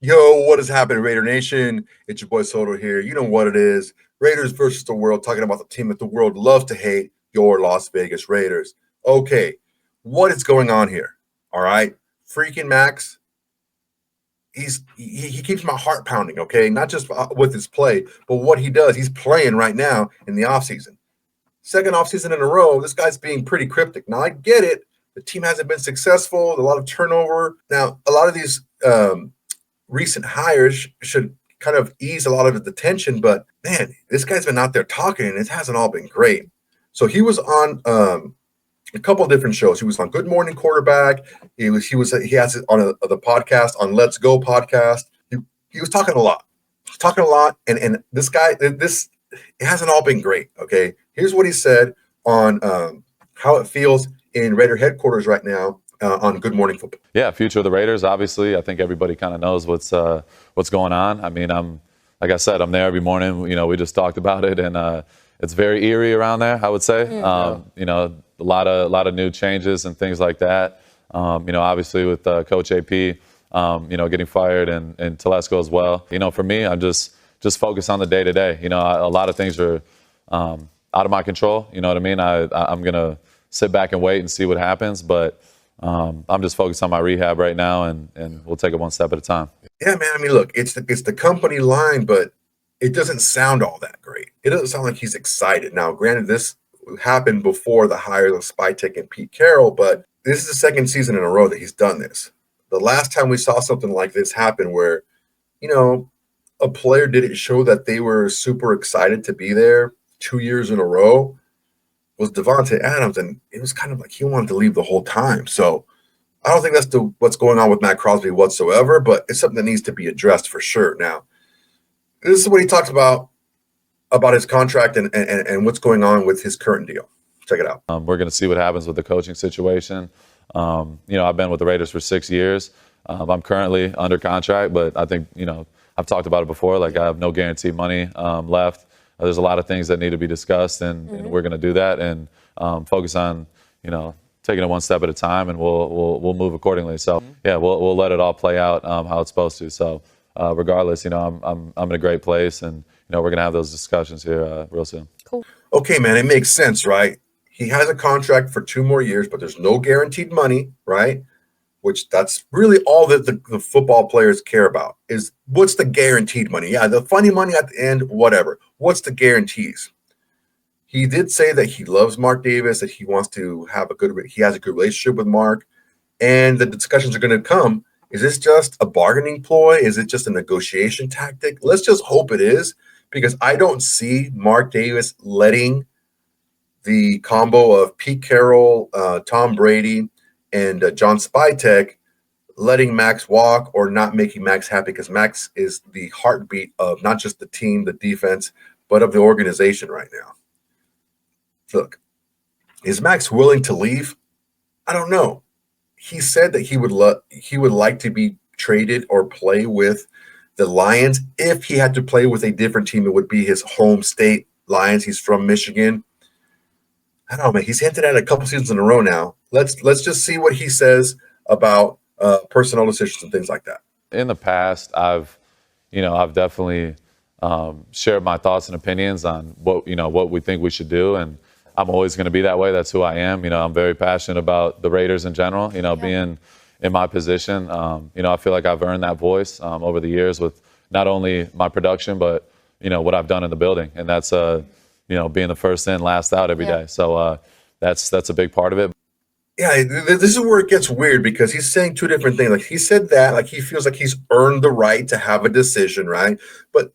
Yo, what is happening, Raider Nation? It's your boy Soto here. You know what it is. Raiders versus the world, talking about the team that the world loves to hate, your Las Vegas Raiders. Okay, what is going on here? All right. Freaking Max, he keeps my heart pounding, okay? Not just with his play, but what he does. He's playing right now in the offseason. Second offseason in a row, this guy's being pretty cryptic. Now, I get it. The team hasn't been successful, a lot of turnover. Now, a lot of these recent hires should kind of ease a lot of the tension, but man, this guy's been out there talking and it hasn't all been great. So he was on a couple of different shows. He was on Good Morning Quarterback. He has it on the podcast on Let's Go podcast. He was talking a lot. And this guy, it hasn't all been great. Okay, here's what he said on how it feels in Raider headquarters right now on Good Morning Football. Yeah, future of the Raiders. Obviously, I think everybody kind of knows what's going on. I mean, like I said, I'm there every morning. You know, we just talked about it, and it's very eerie around there, I would say. You know, a lot of new changes and things like that. You know, obviously with Coach AP, you know, getting fired and Telesco as well. You know, for me, I'm just focused on the day to day. You know, a lot of things are out of my control. You know what I mean? I'm gonna sit back and wait and see what happens, but I'm just focused on my rehab right now, and we'll take it one step at a time. Yeah, man. I mean, look, it's the company line, but it doesn't sound all that great. It doesn't sound like he's excited. Now, granted, this happened before the hire of Spytek and Pete Carroll, but this is the second season in a row that he's done this. The last time we saw something like this happen where, you know, a player didn't show that they were super excited to be there 2 years in a row was Devontae Adams, and it was kind of like he wanted to leave the whole time. So I don't think that's what's going on with Maxx Crosby whatsoever, but it's something that needs to be addressed for sure. Now, this is what he talks about his contract and what's going on with his current deal. Check it out. We're going to see what happens with the coaching situation. You know, I've been with the Raiders for 6 years. I'm currently under contract, but I think, you know, I've talked about it before. Like, I have no guaranteed money left. There's a lot of things that need to be discussed, and we're going to do that and focus on, you know, taking it one step at a time, and we'll move accordingly. So yeah, we'll let it all play out how it's supposed to. So regardless, you know, I'm in a great place, and you know, we're going to have those discussions here real soon. Cool. Okay, man, it makes sense, right? He has a contract for 2 more years, but there's no guaranteed money, right? Which that's really all that the football players care about is what's the guaranteed money. Yeah, the funny money at the end, whatever. What's the guarantees? He did say that he loves Mark Davis, that he wants to have he has a good relationship with Mark, and the discussions are going to come. Is this just a bargaining ploy? Is it just a negotiation tactic? Let's just hope it is, because I don't see Mark Davis letting the combo of Pete Carroll, Tom Brady, and John Spytek letting Max walk or not making Max happy, because Max is the heartbeat of not just the team, the defense, but of the organization right now. Look, is Max willing to leave? I don't know. He said that he would like to be traded or play with the Lions. If he had to play with a different team, it would be his home state, Lions. He's from Michigan. I don't know, man. He's hinted at it a couple seasons in a row now. Let's just see what he says about personnel decisions and things like that. In the past, I've definitely shared my thoughts and opinions on what we think we should do, and I'm always going to be that way. That's who I am. You know, I'm very passionate about the Raiders in general. You know, being in my position, you know, I feel like I've earned that voice over the years with not only my production, but you know what I've done in the building, and that's you know, being the first in, last out every day. So that's a big part of it. Yeah, this is where it gets weird, because he's saying 2 different things. Like, he said that, like, he feels like he's earned the right to have a decision, right? But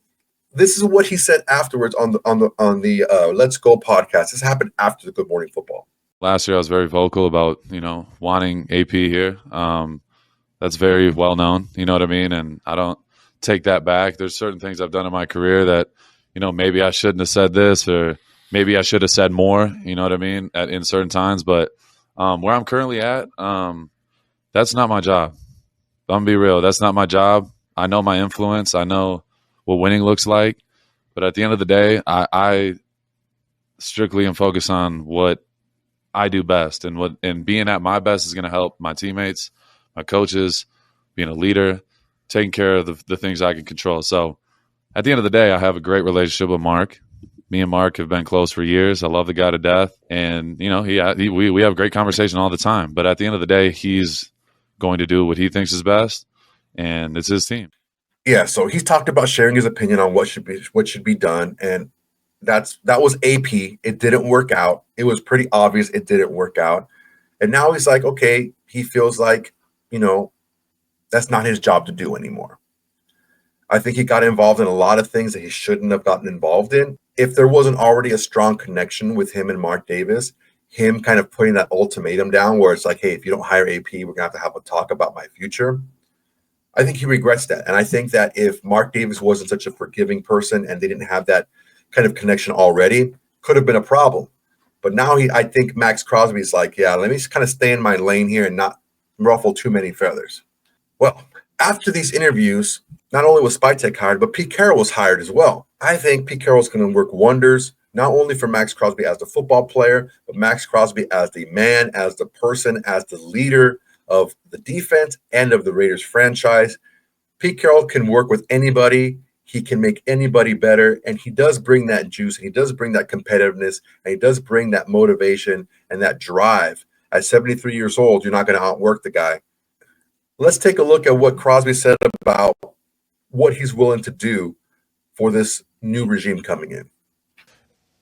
this is what he said afterwards on the Let's Go podcast. This happened after the Good Morning Football. Last year, I was very vocal about, you know, wanting AP here. That's very well known. You know what I mean? And I don't take that back. There's certain things I've done in my career that, you know, maybe I shouldn't have said this, or maybe I should have said more, you know what I mean, in certain times. But where I'm currently at, that's not my job. I'm going to be real. That's not my job. I know my influence. I know what winning looks like. But at the end of the day, I strictly am focused on what I do best. And being at my best is going to help my teammates, my coaches, being a leader. taking care of the things I can control. So at the end of the day, I have a great relationship with Mark. Me and Mark have been close for years. I love the guy to death. And, you know, we have a great conversation all the time. But at the end of the day, he's going to do what he thinks is best, and it's his team. Yeah, so he's talked about sharing his opinion on what should be done, and that was AP. It didn't work out. It was pretty obvious it didn't work out. And now he's like, okay, he feels like, you know, that's not his job to do anymore. I think he got involved in a lot of things that he shouldn't have gotten involved in. If there wasn't already a strong connection with him and Mark Davis, him kind of putting that ultimatum down where it's like, hey, if you don't hire AP, we're going to have a talk about my future. I think he regrets that. And I think that if Mark Davis wasn't such a forgiving person and they didn't have that kind of connection already, could have been a problem. But now I think Maxx Crosby is like, yeah, let me just kind of stay in my lane here and not ruffle too many feathers. Well, after these interviews, not only was Spytek hired, but Pete Carroll was hired as well. I think Pete Carroll is going to work wonders, not only for Maxx Crosby as the football player, but Maxx Crosby as the man, as the person, as the leader of the defense and of the Raiders franchise. Pete Carroll can work with anybody. He can make anybody better, and he does bring that juice, and he does bring that competitiveness, and he does bring that motivation and that drive. At 73 years old, you're not going to outwork the guy. Let's take a look at what Crosby said about what he's willing to do for this new regime coming in.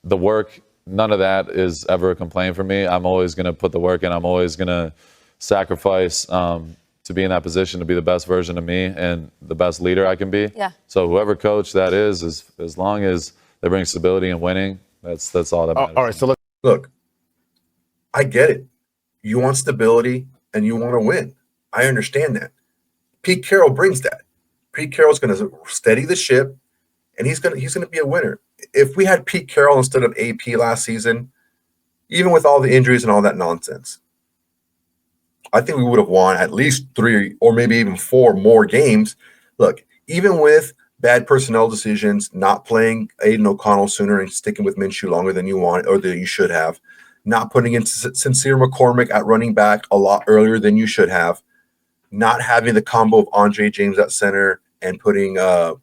The work, none of that is ever a complaint for me. I'm always going to put the work in. I'm always going to sacrifice to be in that position to be the best version of me and the best leader I can be. Yeah. So whoever coach that is as long as they bring stability and winning, that's all that matters. All right, so look, I get it. You want stability and you want to win. I understand that. Pete Carroll brings that. Pete Carroll's going to steady the ship, and he's going to be a winner. If we had Pete Carroll instead of AP last season, even with all the injuries and all that nonsense, I think we would have won at least 3 or maybe even 4 more games. Look, even with bad personnel decisions, not playing Aiden O'Connell sooner and sticking with Minshew longer than you wanted or that you should have, not putting in Sincere McCormick at running back a lot earlier than you should have, not having the combo of Andre James at center and putting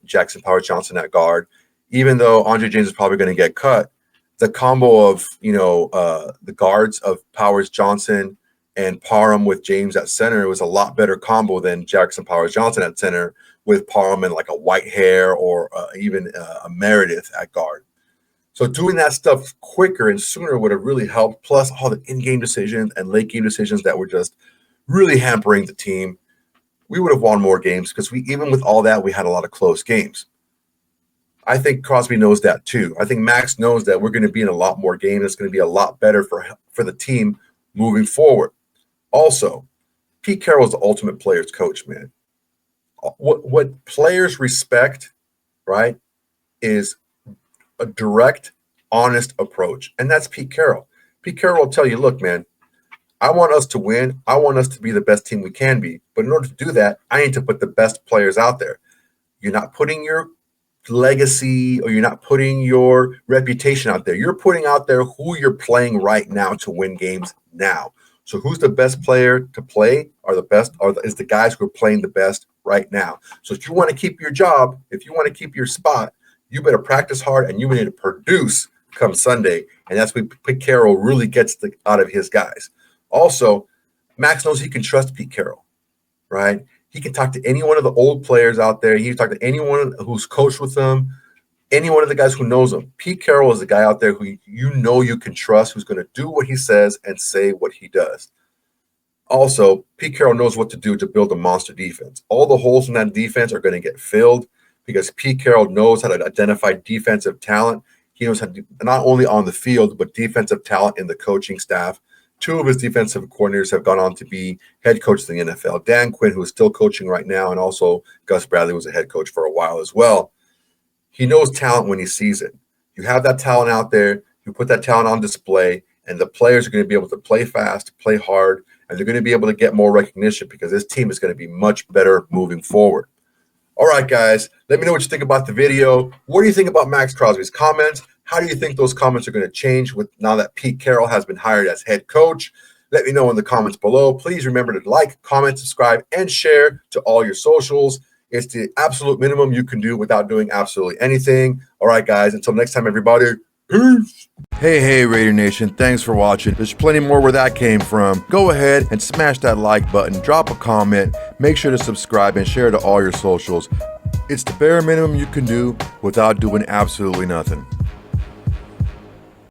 Jackson Powers Johnson at guard, even though Andre James is probably going to get cut, the combo of the guards of Powers Johnson and Parham with James at center was a lot better combo than Jackson Powers Johnson at center with Parham and like a Whitehair or even a Meredith at guard. So doing that stuff quicker and sooner would have really helped, plus all the in-game decisions and late-game decisions that were just really hampering the team. We would have won more games because even with all that, we had a lot of close games. I think Crosby knows that too. I think Max knows that we're going to be in a lot more games. It's going to be a lot better for the team moving forward. Also, Pete Carroll is the ultimate players coach, man. What players respect, right, is a direct, honest approach. And that's Pete Carroll. Pete Carroll will tell you, look, man, I want us to win. I want us to be the best team we can be. But in order to do that, I need to put the best players out there. You're not putting your legacy or you're not putting your reputation out there. You're putting out there who you're playing right now to win games now. So who's the best player to play is the guys who are playing the best right now. So if you want to keep your job, if you want to keep your spot, you better practice hard and you need to produce come Sunday. And that's what Pete Carroll really gets out of his guys. Also, Max knows he can trust Pete Carroll, right? He can talk to any one of the old players out there. He can talk to anyone who's coached with them, any one of the guys who knows him. Pete Carroll is a guy out there who you can trust, who's going to do what he says and say what he does. Also, Pete Carroll knows what to do to build a monster defense. All the holes in that defense are going to get filled because Pete Carroll knows how to identify defensive talent. He knows how to do, not only on the field, but defensive talent in the coaching staff. 2 of his defensive coordinators have gone on to be head coaches in the NFL. Dan Quinn, who is still coaching right now, and also Gus Bradley was a head coach for a while as well. He knows talent when he sees it. You have that talent out there, you put that talent on display, and the players are going to be able to play fast, play hard, and they're going to be able to get more recognition because this team is going to be much better moving forward. All right, guys, let me know what you think about the video. What do you think about Maxx Crosby's comments? How do you think those comments are going to change with now that Pete Carroll has been hired as head coach? Let me know in the comments below. Please remember to like, comment, subscribe, and share to all your socials. It's the absolute minimum you can do without doing absolutely anything. All right, guys, until next time, everybody, peace. Hey, Raider Nation, thanks for watching. There's plenty more where that came from. Go ahead and smash that like button, drop a comment, make sure to subscribe and share to all your socials. It's the bare minimum you can do without doing absolutely nothing.